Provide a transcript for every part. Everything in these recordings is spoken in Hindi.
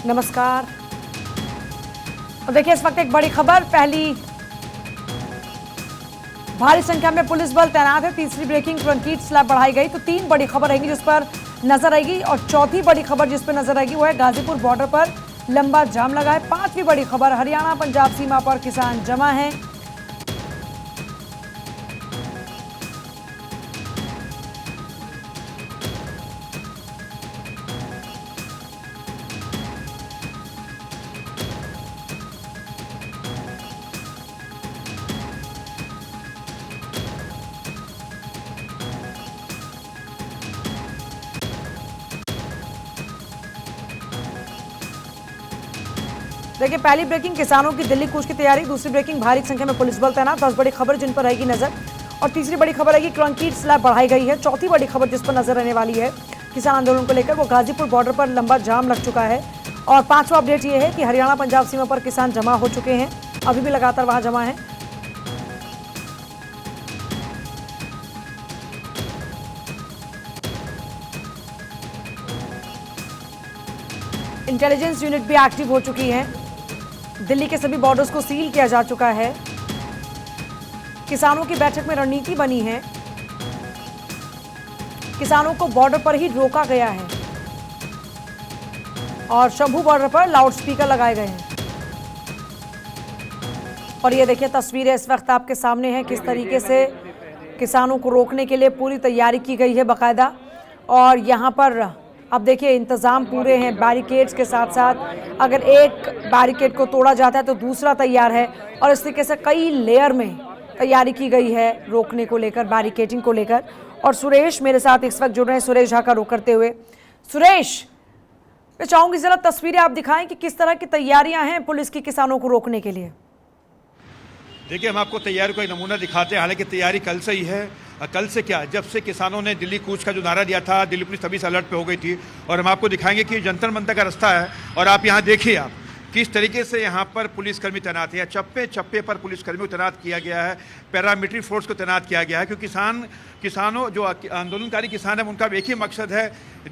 नमस्कार। और देखिए इस वक्त एक बड़ी खबर, पहली भारी संख्या में पुलिस बल तैनात है। तीसरी ब्रेकिंग कंक्रीट स्लैब बढ़ाई गई, तो 3 बड़ी खबर रहेंगी जिस पर नजर आएगी। और चौथी बड़ी खबर जिस पर नजर आएगी वो है गाजीपुर बॉर्डर पर लंबा जाम लगा है। 5वीं बड़ी खबर, हरियाणा पंजाब सीमा पर किसान जमा हैं। देखिए पहली ब्रेकिंग किसानों की दिल्ली कूच की तैयारी, दूसरी ब्रेकिंग भारी संख्या में पुलिस बल तैनात। 10 बड़ी खबर जिन पर रहेगी नजर। और तीसरी बड़ी खबर है कि कंक्रीट स्लैब बढ़ाई गई है। चौथी बड़ी खबर जिस पर नजर रहने वाली है किसान आंदोलन को लेकर, वो गाजीपुर बॉर्डर पर लंबा जाम लग चुका है। और 5वां अपडेट ये है कि हरियाणा पंजाब सीमा पर किसान जमा हो चुके हैं, अभी भी लगातार वहां जमा है। इंटेलिजेंस यूनिट भी एक्टिव हो चुकी है। दिल्ली के सभी बॉर्डर्स को सील किया जा चुका है। किसानों की बैठक में रणनीति बनी है। किसानों को बॉर्डर पर ही रोका गया है और शंभू बॉर्डर पर लाउडस्पीकर लगाए गए हैं। और ये देखिए तस्वीरें इस वक्त आपके सामने हैं, किस तरीके से किसानों को रोकने के लिए पूरी तैयारी की गई है बाकायदा। और यहाँ पर अब देखिए इंतजाम पूरे हैं बैरिकेड्स के साथ साथ। अगर एक बैरिकेड को तोड़ा जाता है तो दूसरा तैयार है। और इस तरीके से कई लेयर में तैयारी की गई है रोकने को लेकर, बैरिकेडिंग को लेकर। और सुरेश मेरे साथ इस वक्त जुड़ रहे हैं, सुरेश झा का रुख करते हुए। सुरेश, मैं चाहूंगी जरा तस्वीरें आप दिखाएं कि किस तरह की तैयारियां हैं पुलिस की किसानों को रोकने के लिए। देखिए हम आपको तैयारी का एक नमूना दिखाते हैं। हालांकि तैयारी कल से ही है। कल से क्या, जब से किसानों ने दिल्ली कूच का जो नारा दिया था, दिल्ली पुलिस तभी से अलर्ट पे हो गई थी। और हम आपको दिखाएंगे कि जंतर मंतर का रास्ता है। और आप यहाँ देखिए आप किस तरीके से यहाँ पर पुलिसकर्मी तैनात है। चप्पे चप्पे पर पुलिसकर्मियों को तैनात किया गया है, पैरामिलिट्री फोर्स को तैनात किया गया है। क्योंकि किसानों जो आंदोलनकारी किसान है उनका एक ही मकसद है,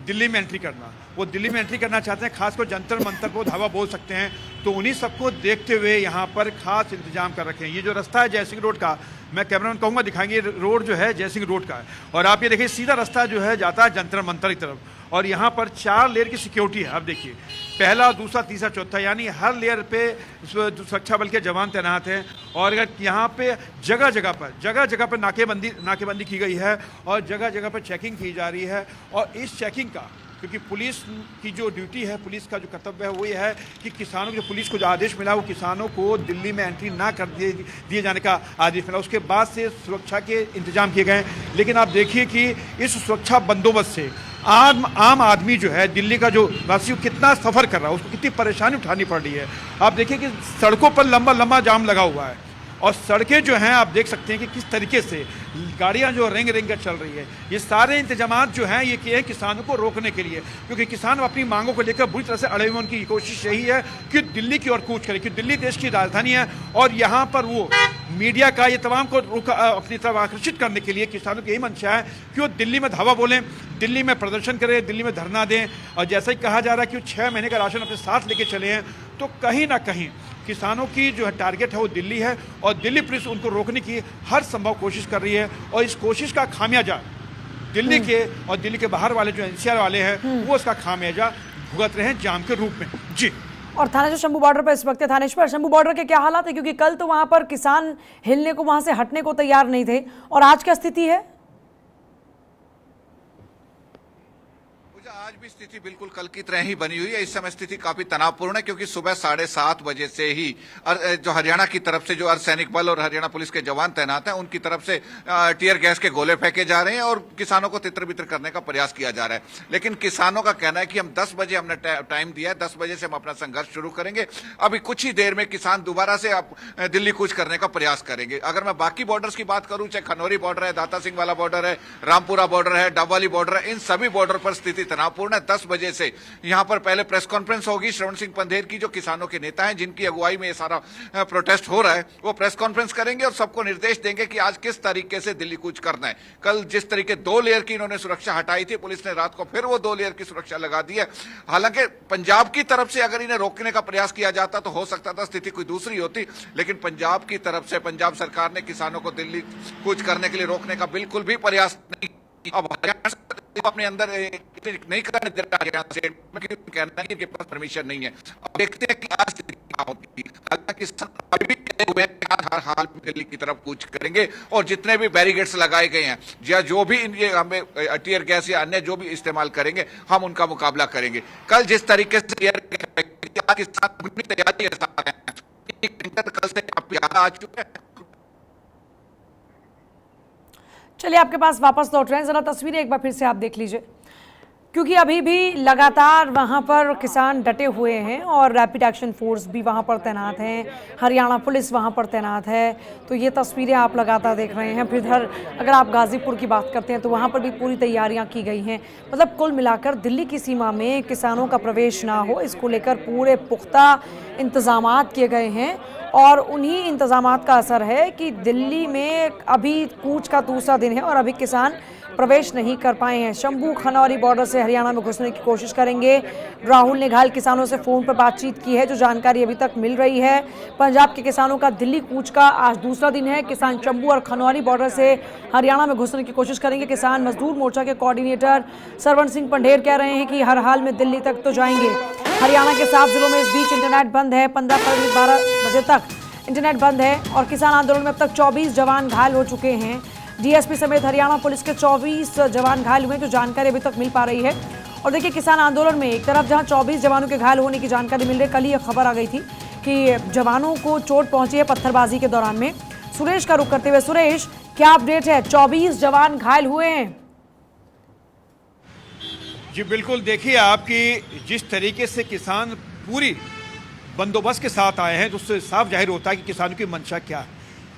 दिल्ली में एंट्री करना। वो दिल्ली में एंट्री करना चाहते हैं, खासकर जंतर मंतर को धावा बोल सकते हैं। तो उन्हीं सबको देखते हुए यहाँ पर खास इंतजाम कर रखे हैं। ये जो रास्ता है जयसिंह रोड का, मैं कैमरामैन कहूँगा दिखाएंगे, रोड जो है जयसिंह रोड का है। और आप ये देखिए सीधा रास्ता जो है जाता है जंतर मंतर की तरफ। और यहाँ पर 4 लेयर की सिक्योरिटी है। आप देखिए पहला, दूसरा, तीसरा, चौथा, यानी हर लेयर पे सुरक्षा बल के जवान तैनात हैं। और अगर यहाँ पे जगह जगह पर नाकेबंदी की गई है और जगह जगह पर चेकिंग की जा रही है। और इस चेकिंग का, क्योंकि पुलिस की जो ड्यूटी है, पुलिस का जो कर्तव्य है वो ये है कि किसानों को, पुलिस को जो आदेश मिला वो किसानों को दिल्ली में एंट्री ना कर दिए जाने का आदेश मिला। उसके बाद से सुरक्षा के इंतजाम किए गए। लेकिन आप देखिए कि इस सुरक्षा बंदोबस्त से आम आदमी जो है, दिल्ली का जो वासी, कितना सफ़र कर रहा है, उसको कितनी परेशानी उठानी पड़ रही है। आप देखिए कि सड़कों पर लंबा जाम लगा हुआ है। और सड़कें जो हैं आप देख सकते हैं कि किस तरीके से गाड़ियां जो रेंग कर चल रही है। ये सारे इंतजामात जो हैं ये किए हैं किसानों को रोकने के लिए, क्योंकि किसान अपनी मांगों को लेकर बुरी तरह से अड़े हुए। उनकी कोशिश यही है कि दिल्ली की ओर कूच करें, क्योंकि दिल्ली देश की राजधानी है। और यहाँ पर वो मीडिया का ये तमाम को अपनी तरफ आकर्षित करने के लिए किसानों की यही मंशा है कि वो दिल्ली में धावा बोलें, दिल्ली में प्रदर्शन करें, दिल्ली में धरना दें। और जैसा ही कहा जा रहा है कि वो 6 महीने का राशन अपने साथ लेके चले हैं, तो कहीं ना कहीं किसानों की जो है टारगेट है वो दिल्ली है। और दिल्ली पुलिस उनको रोकने की हर संभव कोशिश कर रही है। और इस कोशिश का खामियाजा दिल्ली के और दिल्ली के बाहर वाले जो एनसीआर वाले हैं वो इसका खामियाजा भुगत रहे हैं जाम के रूप में। जी। और थानेश्वर शंभू बॉर्डर पर इस वक्त थानेश्वर शंभू बॉर्डर के क्या हालात है, क्योंकि कल तो वहां पर किसान हिलने को, वहां से हटने को तैयार नहीं थे, और आज क्या स्थिति है? आज भी स्थिति बिल्कुल कल की तरह ही बनी हुई है। इस समय स्थिति काफी तनावपूर्ण है, क्योंकि सुबह 7:30 बजे से ही जो हरियाणा की तरफ से जो अर्धसैनिक बल और हरियाणा पुलिस के जवान तैनात हैं, उनकी तरफ से टीयर गैस के गोले फेंके जा रहे हैं और किसानों को तितर बितर करने का प्रयास किया जा रहा है। लेकिन किसानों का कहना है कि हम 10 बजे हमने टाइम दिया है, 10 बजे से हम अपना संघर्ष शुरू करेंगे। अभी कुछ ही देर में किसान दोबारा से दिल्ली कूच करने का प्रयास करेंगे। अगर मैं बाकी बॉर्डर्स की बात करूं, चाहे खनौरी बॉर्डर है, दाता सिंह वाला बॉर्डर है, रामपुरा बॉर्डर है, डबवाली बॉर्डर है, इन सभी बॉर्डर पर स्थिति तनावपूर्ण तनावपूर्ण है। 10 बजे से यहां पर पहले प्रेस कॉन्फ्रेंस होगी श्रवण सिंह पंधेर की, जो किसानों के नेता हैं जिनकी अगुवाई में ये सारा प्रोटेस्ट हो रहा है, वो प्रेस कॉन्फ्रेंस करेंगे और सबको निर्देश देंगे कि आज किस तरीके से दिल्ली कूच करना है। कल जिस तरीके 2 लेयर की इन्होंने सुरक्षा हटाई थी, पुलिस ने रात को फिर वो 2 लेयर की सुरक्षा लगा दी है। हालांकि पंजाब की तरफ से अगर इन्हें रोकने का प्रयास किया जाता तो हो सकता था स्थिति कोई दूसरी होती, लेकिन पंजाब की तरफ से पंजाब सरकार ने किसानों को दिल्ली कूच करने के लिए रोकने का बिल्कुल भी प्रयास नहीं किया। अब हरियाणा अपने अंदर नहीं करने दे रहा, हरियाणा से कहना है कि इनके पास परमिशन नहीं है। अब देखते हैं कि आज क्या होगी। हालांकि अभी कहे हुए हैं हर हाल में दिल्ली की तरफ कूच करेंगे और जितने भी बैरिकेड्स लगाए गए हैं या जो भी ये हमें टीयर गैस या अन्य जो भी इस्तेमाल करेंगे, हम उनका मुकाबला करेंगे। कल जिस तरीके से किसान अपनी तैयारी के साथ हैं, कल से आ चुके हैं। चलिए आपके पास वापस लौट रहे हैं, जरा तस्वीरें एक बार फिर से आप देख लीजिए, क्योंकि अभी भी लगातार वहां पर किसान डटे हुए हैं और रैपिड एक्शन फोर्स भी वहां पर तैनात हैं, हरियाणा पुलिस वहां पर तैनात है। तो ये तस्वीरें आप लगातार देख रहे हैं। फिर इधर अगर आप गाजीपुर की बात करते हैं तो वहां पर भी पूरी तैयारियां की गई हैं। मतलब कुल मिलाकर दिल्ली की सीमा में किसानों का प्रवेश ना हो, इसको लेकर पूरे पुख्ता इंतजामात किए गए हैं। और उन्हीं इंतजामात का असर है कि दिल्ली में अभी कूच का दूसरा दिन है और अभी किसान प्रवेश नहीं कर पाए हैं। शंभू खनौरी बॉर्डर से हरियाणा में घुसने की कोशिश करेंगे। राहुल ने घायल किसानों से फोन पर बातचीत की है, जो जानकारी अभी तक मिल रही है। पंजाब के किसानों का दिल्ली कूच का आज दूसरा दिन है। किसान शंभू और खनौरी बॉर्डर से हरियाणा में घुसने की कोशिश करेंगे। किसान मजदूर मोर्चा के कोऑर्डिनेटर श्रवण सिंह पंधेर कह रहे हैं कि हर हाल में दिल्ली तक तो जाएंगे। हरियाणा के 7 जिलों में इस बीच इंटरनेट बंद है। 15 फरवरी 12 बजे तक इंटरनेट बंद है और किसान आंदोलन में अब तक 24 जवान घायल हो चुके हैं। डीएसपी समेत हरियाणा पुलिस के 24 जवान घायल हुए, जो जानकारी अभी तक मिल पा रही है। और देखिए, किसान आंदोलन में एक तरफ जहां 24 जवानों के घायल होने की जानकारी मिल रही है, कल ही खबर आ गई थी कि जवानों को चोट पहुंची है पत्थरबाजी के दौरान में। सुरेश का रुख करते हुए, सुरेश क्या अपडेट है? 24 जवान घायल हुए हैं। जी बिल्कुल, देखिए आपकी जिस तरीके से किसान पूरी बंदोबस्त के साथ आए हैं तो उससे साफ जाहिर होता है कि किसानों की मंशा क्या है।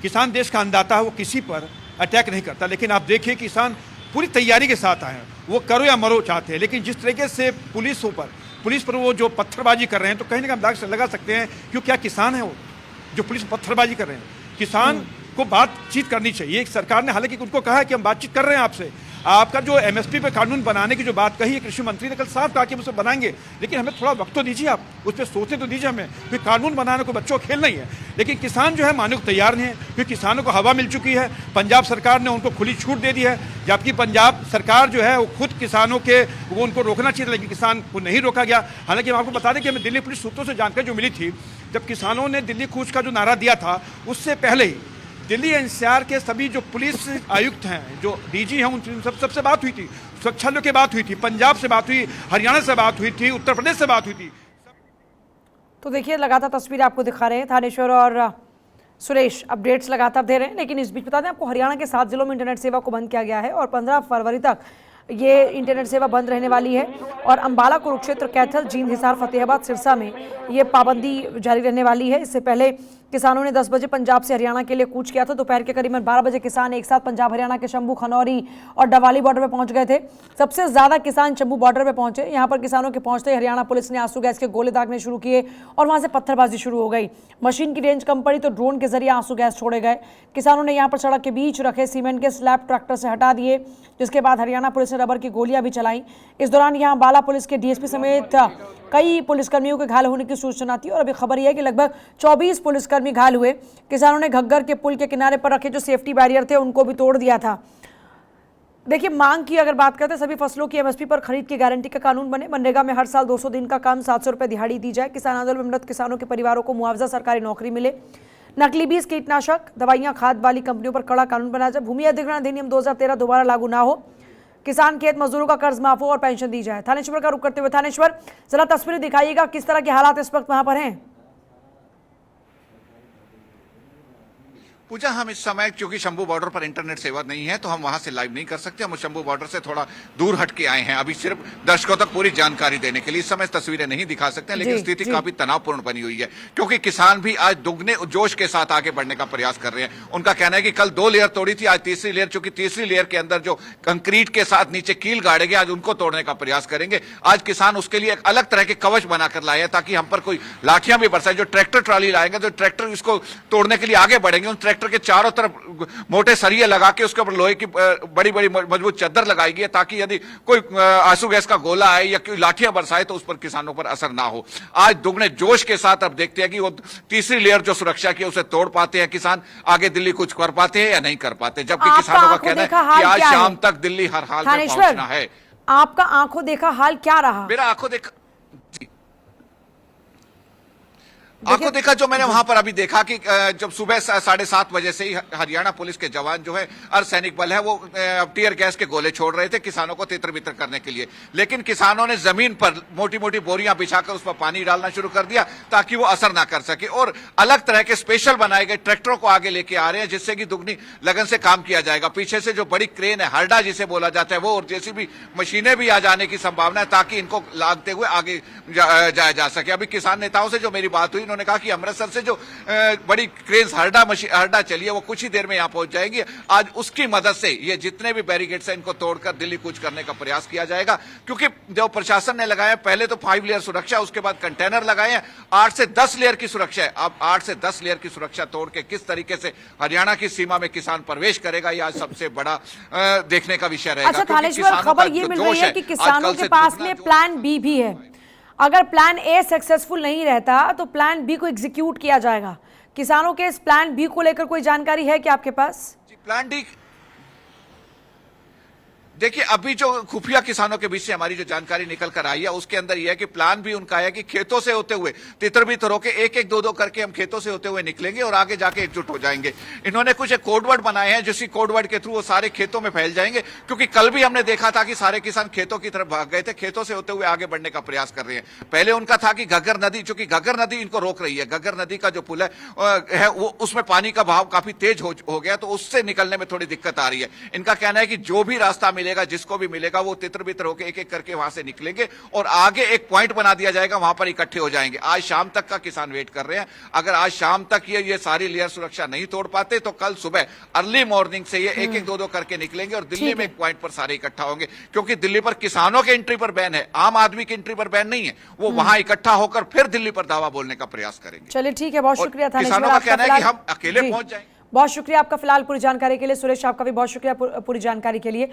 किसान देश का अन्नदाता है, वो किसी पर अटैक नहीं करता, लेकिन आप देखिए किसान पूरी तैयारी के साथ आए हैं, वो करो या मरो चाहते हैं। लेकिन जिस तरीके से पुलिस पर वो जो पत्थरबाजी कर रहे हैं, तो कहीं ना कहीं अंदाज लगा सकते हैं कि क्या किसान है वो जो पुलिस पर पत्थरबाजी कर रहे हैं। किसान को बातचीत करनी चाहिए। सरकार ने हालांकि उनको कहा है कि हम बातचीत कर रहे हैं आपसे। आपका जो एमएसपी पे कानून बनाने की जो बात कही है, कृषि मंत्री ने कल साफ कहा कि हम उसे बनाएंगे, लेकिन हमें थोड़ा वक्त तो दीजिए, आप उस पर सोचने तो दीजिए हमें। फिर कानून बनाने को बच्चों खेल नहीं है। लेकिन किसान जो है मानने को तैयार नहीं है, क्योंकि किसानों को हवा मिल चुकी है। पंजाब सरकार ने उनको खुली छूट दे दी है, जबकि पंजाब सरकार जो है वो खुद किसानों के वो उनको रोकना चाहिए, लेकिन किसान को नहीं रोका गया। हालांकि हम आपको बता दें कि हमें दिल्ली पुलिस सूत्रों से जानकारी जो मिली थी, जब किसानों ने दिल्ली कूच का जो नारा दिया था, उससे पहले ही दिल्ली एनसीआर के सभी जो पुलिस आयुक्त हैं, जो डीजी हैं, उन सबसे बात हुई थी। सुरक्षालयों की बात हुई थी, पंजाब से बात हुई, हरियाणा से बात हुई थी, उत्तर प्रदेश से बात हुई थी। तो देखिए, लगातार तस्वीर आपको दिखा रहे हैं थानेश्वर और सुरेश अपडेट्स लगातार दे रहे हैं। लेकिन इस बीच बता दें आपको, हरियाणा के 7 जिलों में इंटरनेट सेवा को बंद किया गया है और 15 फरवरी तक ये इंटरनेट सेवा बंद रहने वाली है। और अंबाला, कुरुक्षेत्र, कैथल, जींद, हिसार, फतेहाबाद, सिरसा में ये पाबंदी जारी रहने वाली है। इससे पहले किसानों ने 10 बजे पंजाब से हरियाणा के लिए कूच किया था। दोपहर के करीबन 12 बजे किसान एक साथ पंजाब हरियाणा के शंभू, खनौरी और डवाली बॉर्डर पर पहुंच गए थे। सबसे ज्यादा किसान शंभू बॉर्डर पर पहुंचे। यहां पर किसानों के पहुंचते ही हरियाणा पुलिस ने आंसू गैस के गोले दागने शुरू किए और वहां से पत्थरबाजी शुरू हो गई। मशीन की रेंज कम पड़ी तो ड्रोन के जरिए आंसू गैस छोड़े गए। किसानों ने यहां पर सड़क के बीच रखे सीमेंट के स्लैब ट्रैक्टर से हटा दिए, जिसके बाद हरियाणा पुलिस ने रबर की गोलियां भी चलाई। इस दौरान यहां अंबाला पुलिस के डीएसपी समेत कई पुलिसकर्मियों के घायल होने की सूचना थी और अभी खबर यह है कि लगभग 24 पुलिसकर्मी घायल हुए। किसानों ने घग्गर के पुल के किनारे पर रखे जो सेफ्टी बैरियर थे, उनको भी तोड़ दिया था। देखिए, मांग की अगर बात करते हैं, सभी फसलों की एमएसपी पर खरीद की गारंटी का कानून बने। मनरेगा में हर साल 200 दिन का काम, 700 रुपये दिहाड़ी दी जाए। किसान आंदोलन में मृत किसानों के परिवारों को मुआवजा, सरकारी नौकरी मिले। नकली बीज, कीटनाशक दवाइयां, खाद वाली कंपनियों पर कड़ा कानून बनाया जाए। भूमि अधिग्रहण अधिनियम 2013 दोबारा लागू ना हो। किसान खेत मजदूरों का कर्ज माफ हो और पेंशन दी जाए। थानेश्वर का रुख करते हुए, थानेश्वर जरा तस्वीरें दिखाइएगा, किस तरह के हालात इस वक्त वहां पर हैं? पूजा, हम इस समय क्योंकि शंभू बॉर्डर पर इंटरनेट सेवा नहीं है तो हम वहां से लाइव नहीं कर सकते। हम शंभू बॉर्डर से थोड़ा दूर हट के आए हैं अभी सिर्फ दर्शकों तक पूरी जानकारी देने के लिए। इस समय तस्वीरें नहीं दिखा सकते, लेकिन स्थिति काफी तनावपूर्ण बनी हुई है क्योंकि किसान भी आज दुगने जोश के साथ आगे बढ़ने का प्रयास कर रहे हैं। उनका कहना है कि कल 2 लेयर तोड़ी थी, आज तीसरी लेयर, चूंकि तीसरी लेयर के अंदर जो कंक्रीट के साथ नीचे कील गाड़े गए, आज उनको तोड़ने का प्रयास करेंगे। आज किसान उसके लिए एक अलग तरह के कवच बनाकर लाए हैं ताकि हम पर कोई लाठियां भी बरसाए। जो ट्रैक्टर ट्राली लाएंगे तो ट्रैक्टर इसको तोड़ने के लिए आगे बढ़ेंगे, उन ट्रैक्टर के चारों तरफ मोटे सरिये लगा के उसके ऊपर लोहे की बड़ी बड़ी मजबूत चादर लगाई गई है ताकि यदि कोई आंसू गैस का गोला आए या कोई लाठियां बरसाए तो उस पर किसानों पर असर ना हो। आज दुगने जोश के साथ अब देखते हैं कि वो तीसरी लेयर जो सुरक्षा की उसे तोड़ पाते हैं किसान, आगे दिल्ली कुछ कर पाते हैं या नहीं कर पाते। जबकि किसानों का कहना है कि आज शाम तक दिल्ली हर हाल में पहुंचना है। आपका आंखों देखा हाल क्या रहा? मेरा आंखों देखा आपको देखा जो मैंने वहां पर अभी देखा कि जब सुबह 7:30 बजे से ही हरियाणा पुलिस के जवान जो है अर्धसैनिक बल है वो टीयर गैस के गोले छोड़ रहे थे किसानों को तितर बितर करने के लिए, लेकिन किसानों ने जमीन पर मोटी मोटी बोरियां बिछाकर उस पर पानी डालना शुरू कर दिया ताकि वो असर ना कर सके। और अलग तरह के स्पेशल बनाए गए ट्रैक्टरों को आगे लेके आ रहे हैं जिससे कि दुगनी लगन से काम किया जाएगा। पीछे से जो बड़ी क्रेन है, हरडा जिसे बोला जाता है, वो और जेसीबी मशीनें भी आ जाने की संभावना है ताकि इनको लादते हुए आगे जाया जा सके। अभी किसान नेताओं से जो मेरी बात हुई, उन्होंने कहा कि अमृतसर से जो बड़ी क्रेन्स हरडा चली है वो कुछ ही देर में यहां पहुंच जाएगी। आज उसकी मदद से ये जितने भी बैरिकेड्स हैं इनको तोड़कर दिल्ली कूच करने का प्रयास किया जाएगा, क्योंकि जो प्रशासन ने लगाया पहले तो 5 लेयर सुरक्षा, उसके बाद कंटेनर लगाए हैं, 8 से 10 लेयर की सुरक्षा है। अब 8 से 10 लेयर की सुरक्षा तोड़ के किस तरीके से हरियाणा की सीमा में किसान प्रवेश करेगा, ये आज सबसे बड़ा देखने का विषय रहेगा। अच्छा थानेश्वर, खबर ये मिल रही है कि किसानों के पास में प्लान बी भी है। अगर प्लान ए सक्सेसफुल नहीं रहता तो प्लान बी को एग्जीक्यूट किया जाएगा। किसानों के इस प्लान बी को लेकर कोई जानकारी है क्या आपके पास? प्लान डी, देखिए अभी जो खुफिया किसानों के बीच से हमारी जो जानकारी निकल कर आई है उसके अंदर यह है कि प्लान भी उनका है कि खेतों से होते हुए तितर बितर होके एक एक दो दो करके हम खेतों से होते हुए निकलेंगे और आगे जाके एकजुट हो जाएंगे। इन्होंने कुछ एक कोडवर्ड बनाए हैं जिस कोडवर्ड के थ्रू वो सारे खेतों में फैल जाएंगे, क्योंकि कल भी हमने देखा था कि सारे किसान खेतों की तरफ भाग गए थे, खेतों से होते हुए आगे बढ़ने का प्रयास कर रहे हैं। पहले उनका था कि घग्गर नदी, चूंकि घग्गर नदी इनको रोक रही है, घग्गर नदी का जो पुल है वो उसमें पानी का बहाव काफी तेज हो गया तो उससे निकलने में थोड़ी दिक्कत आ रही है। इनका कहना है कि जो भी रास्ता मिलेगा, जिसको भी मिलेगा, वो तितर बितर होकर एक एक करके वहां से निकलेंगे और आगे एक पॉइंट बना दिया जाएगा, वहां पर इकट्ठे हो जाएंगे। आज शाम तक का किसान वेट कर रहे हैं। अगर आज शाम तक ये सारी लेयर सुरक्षा नहीं तोड़ पाते तो कल सुबह अर्ली मॉर्निंग से ये एक एक दो दो करके निकलेंगे और दिल्ली में एक पॉइंट पर सारे इकट्ठा होंगे, क्योंकि दिल्ली पर किसानों के एंट्री पर बैन है, आम आदमी की एंट्री पर बैन नहीं है। वो वहां इकट्ठा होकर फिर दिल्ली पर दावा बोलने का प्रयास करेंगे। चलिए ठीक है, बहुत शुक्रिया थानेश्वर। किसानों का कहना है कि हम अकेले पहुंच जाएंगे। बहुत शुक्रिया आपका फिलहाल पूरी जानकारी के लिए। सुरेश, आपका भी बहुत शुक्रिया पूरी जानकारी के लिए।